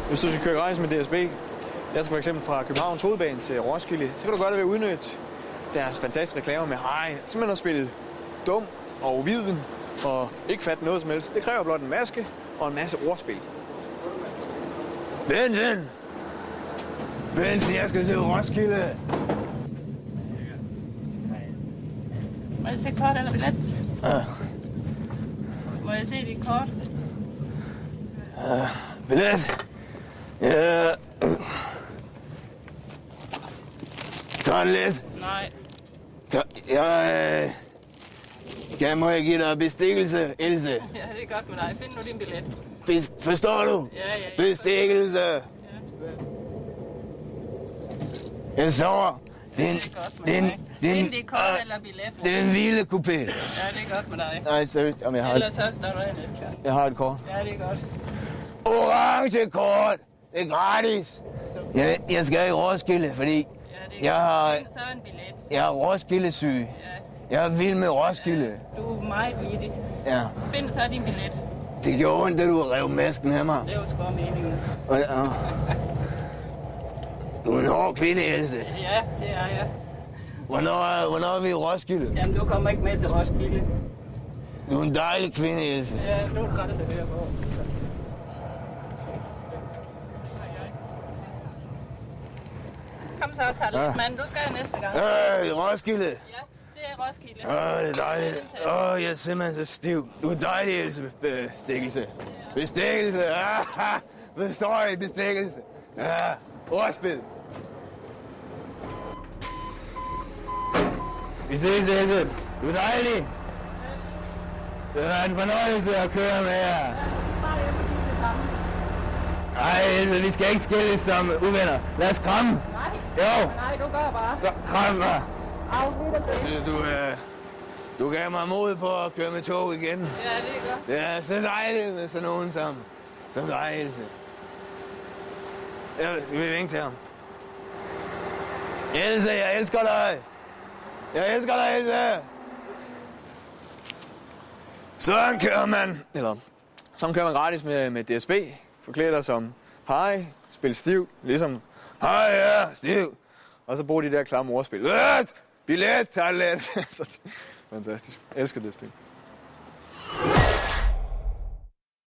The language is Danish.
Hvis du skal køre gratis med DSB, jeg skal f.eks. fra Københavns Hovedbane til Roskilde, så kan du gøre det ved at udnytte deres fantastiske reklamer med simpelthen at spille dum og uviden og ikke fatte noget som helst. Det kræver blot en maske og en masse ordspil. Bensen, jeg skal til Roskilde. Må jeg se kort eller billet? Ja. Må jeg se dit kort? Billet? Ja. Toilet? Nej. Må jeg give dig bestikkelse, Else? Ja, det er godt med dig. Find nu din billet. Forstår du? Ja. Bestikkelse. Ja. Jeg sover. Find dit kort eller billet. Det er en hvilekupé. Ja, det er godt med dig. Nej, seriøst. Jamen, Ellers så står du her næste gang. Jeg har et kort. Ja, det er godt. Orange kort. Det er gratis. Jeg skal i Roskilde, fordi Ja, det er godt. Find så en billet. jeg er Roskilde-syg. Ja. Jeg er vild med Roskilde. Du er meget vittig. Ja. Find så din billet. Det gjorde ondt, da du rev masken af mig. Det er jo sgu meningen. Du er en hård kvinde, Else. Ja, det er jeg. Hvornår er vi i Roskilde? Jamen, du kommer ikke med til Roskilde. Du er en dejlig kvinde, Else. Ja, du er træt at høre på. Kom så, Talle. Men du skal næste gang. Roskilde. Ja, det er Roskilde. Det er dejligt. Jeg er simpelthen så stiv. Du er dejlig, Else. Bestikkelse. Bestikkelse. Forstår I? Bestikkelse. Ja, ordspil. Vi ses, Else. Du er dejlig. Det er en fornøjelse at køre med jer. Bare jeg må sige det samme. Nej, Else, vi skal ikke skilles som uvenner. Lad os kramme. Nej, Jo. nej, du gør bare. Kram mig. Au, det. Du gav mig mod på at køre med tog igen. Ja, det er godt. Det er så dejligt med sådan nogen som dig, Else. Skal vi vinke til ham? Else, jeg elsker dig. Jeg elsker dig, Else. Sådan kører man. Sådan kører man gratis med DSB. Forklæder dig som hej, spil stiv, ligesom hej, ja, stiv. Og så bruger de der klamme ordspil. Billet, toilet. Fantastisk. Jeg elsker DSB.